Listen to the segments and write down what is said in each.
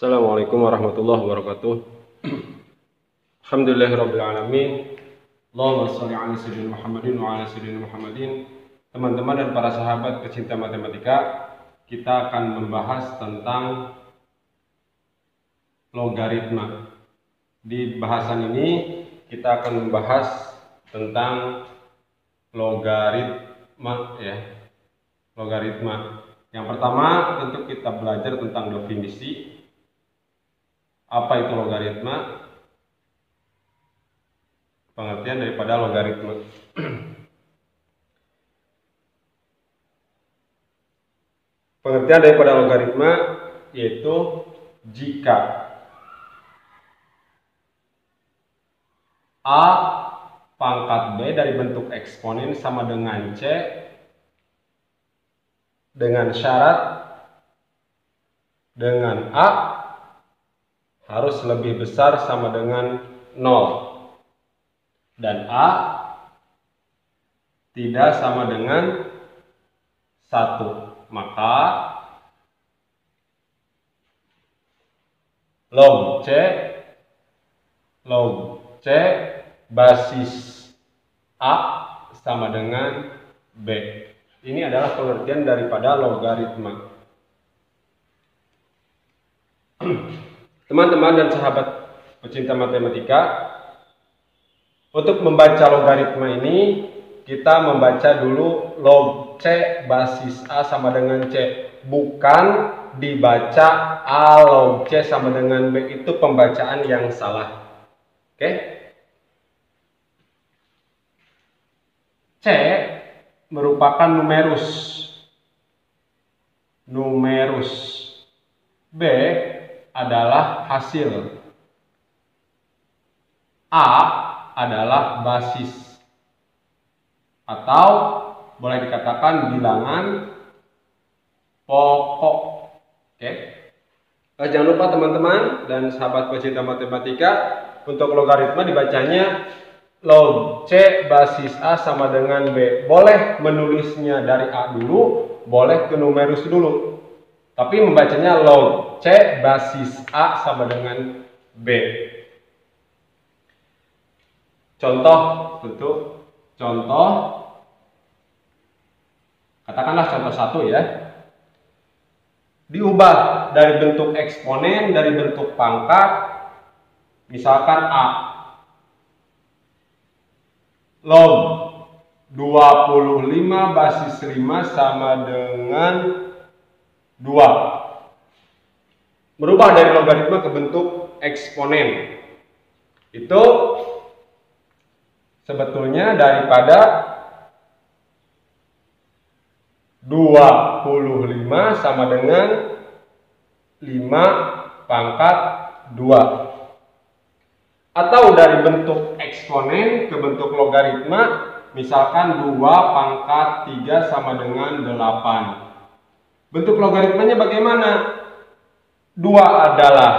Assalamualaikum warahmatullahi wabarakatuh. Alhamdulillahirabbil alamin. Allahumma shalli ala sayyidina Muhammadin wa ala sayyidina Muhammadin. Teman-teman dan para sahabat pecinta matematika, kita akan membahas tentang logaritma. Di bahasan ini kita akan membahas tentang logaritma ya. Logaritma. Yang pertama tentu kita belajar tentang definisi. Apa itu logaritma? Pengertian daripada logaritma. Pengertian daripada logaritma yaitu jika A pangkat B dari bentuk eksponen sama dengan C dengan syarat dengan A harus lebih besar sama dengan 0 dan A tidak sama dengan 1, maka log C basis A sama dengan B. Ini adalah pengertian daripada logaritma. Teman-teman dan sahabat pecinta matematika, untuk membaca logaritma ini kita membaca dulu log C basis A sama dengan C, bukan dibaca A log C sama dengan B. Itu pembacaan yang salah. Oke? C merupakan numerus. B adalah hasil. A adalah basis. Atau boleh dikatakan bilangan pokok. Oke. Jangan lupa teman-teman dan sahabat pecinta matematika, untuk logaritma dibacanya log C basis A sama dengan B. Boleh menulisnya dari A dulu, boleh ke numerus dulu. Tapi membacanya log C basis A sama dengan B. Contoh, katakanlah contoh 1 ya. Diubah dari bentuk eksponen, dari bentuk pangkat, misalkan A. Log 25 basis 5 sama dengan 2. Merubah dari logaritma ke bentuk eksponen. Itu sebetulnya daripada 25 sama dengan 5 pangkat 2. Atau dari bentuk eksponen ke bentuk logaritma, misalkan 2 pangkat 3 sama dengan 8. Bentuk logaritmanya bagaimana? 2 adalah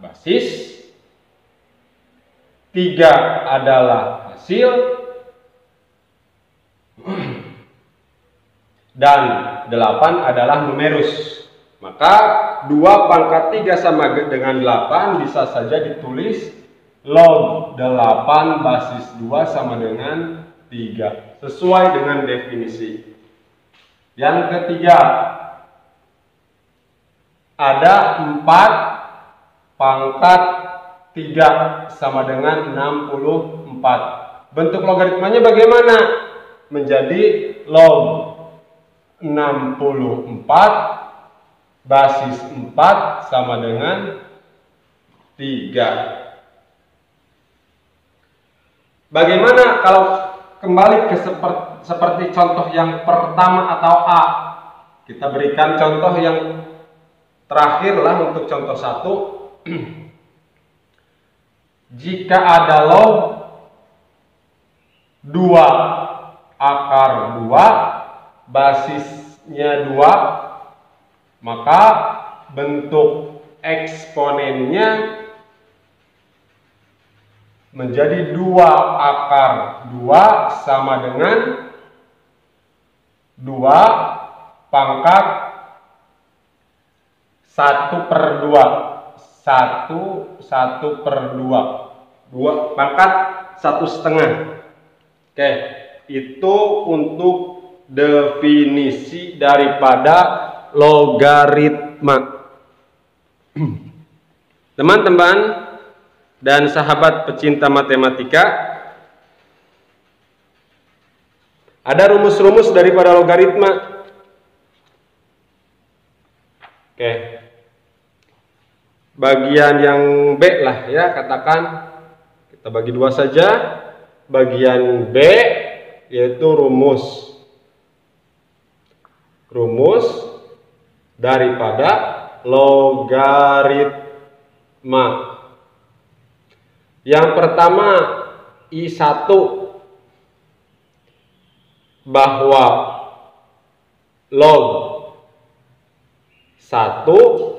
basis, 3 adalah hasil, dan 8 adalah numerus. Maka 2 pangkat 3 sama dengan 8 bisa saja ditulis log 8 basis 2 sama dengan 3. Sesuai dengan definisi. Yang ketiga, ada 4 pangkat 3 sama dengan 64. Bentuk logaritmanya bagaimana? Menjadi log 64 basis 4 sama dengan 3. Bagaimana kalau kembali ke seperti contoh yang pertama atau A? Kita berikan contoh yang terakhir lah untuk contoh 1. Jika ada log 2 akar 2 basisnya 2, maka bentuk eksponennya menjadi 2 akar 2 sama dengan 2 pangkat 1/2 2 pangkat 1/2. Oke, itu untuk definisi daripada logaritma. Teman-teman dan sahabat pecinta matematika, ada rumus-rumus daripada logaritma. Oke, bagian yang B lah ya, katakan kita bagi 2 saja. Bagian B yaitu rumus daripada logaritma. Yang pertama, I1, bahwa log 1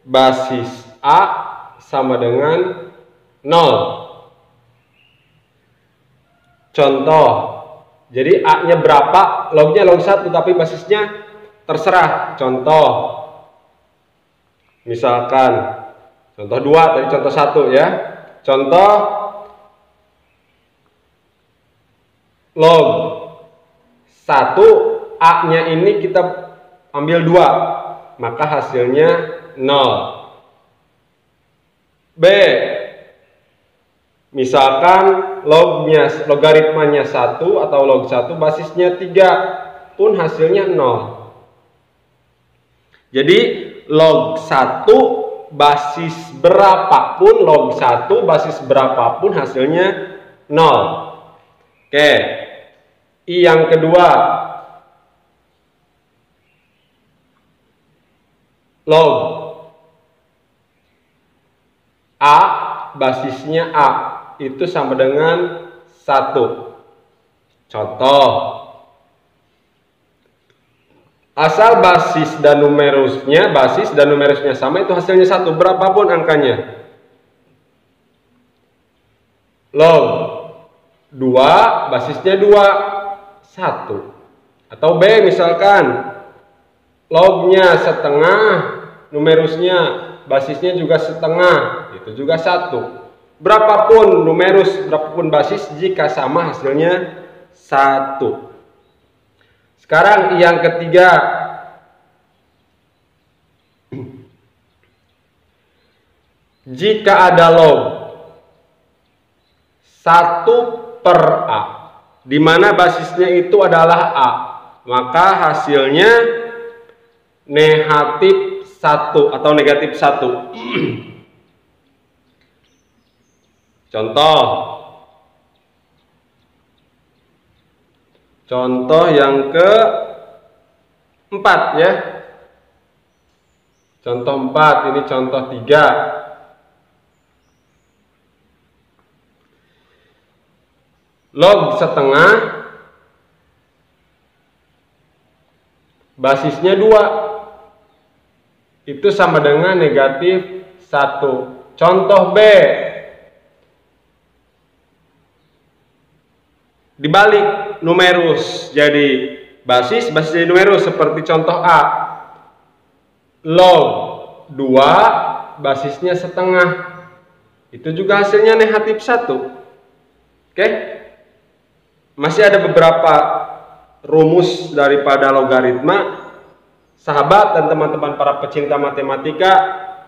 basis A sama dengan 0. Contoh, jadi A-nya berapa, lognya log 1, tapi basisnya terserah. Contoh, misalkan contoh 2, tadi contoh 1 ya. Contoh, log 1, A-nya ini kita ambil 2, maka hasilnya 0. B, misalkan logaritmanya 1 atau log 1 basisnya 3, pun hasilnya 0. Jadi log 1 basis berapapun, log 1 basis berapapun hasilnya 0. Oke, I yang kedua, log A basisnya A itu sama dengan 1. Contoh, asal basis dan numerusnya sama, itu hasilnya 1 berapapun angkanya. Log 2 basisnya 2, 1. Atau B misalkan lognya 1/2, numerusnya basisnya juga 1/2, itu juga 1. Berapapun numerus, berapapun basis, jika sama hasilnya 1. Sekarang yang ketiga, jika ada log 1/A, di mana basisnya itu adalah A, maka hasilnya negatif 1 atau negatif 1. Contoh yang keempat ya. Contoh 4, ini contoh 3. Log 1/2 basisnya 2, itu sama dengan negatif 1. Contoh B, dibalik numerus jadi basis, basis jadi numerus, seperti contoh A. Log 2 basisnya 1/2, itu juga hasilnya negatif 1. Oke, masih ada beberapa rumus daripada logaritma. Sahabat dan teman-teman para pecinta matematika,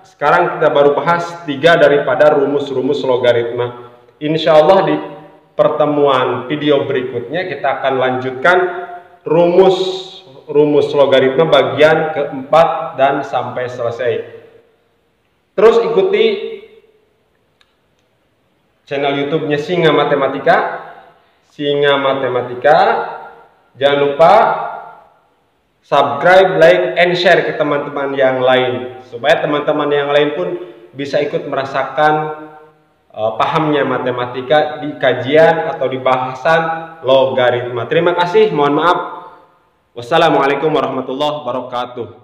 sekarang kita baru bahas 3 daripada rumus-rumus logaritma. Insya Allah di pertemuan video berikutnya kita akan lanjutkan rumus logaritma bagian keempat dan sampai selesai. Terus ikuti channel YouTube-nya Singa Matematika. Jangan lupa subscribe, like, and share ke teman-teman yang lain, supaya teman-teman yang lain pun bisa ikut merasakan pahamnya matematika di kajian atau di bahasan logaritma. Terima kasih, mohon maaf. Wassalamualaikum warahmatullahi wabarakatuh.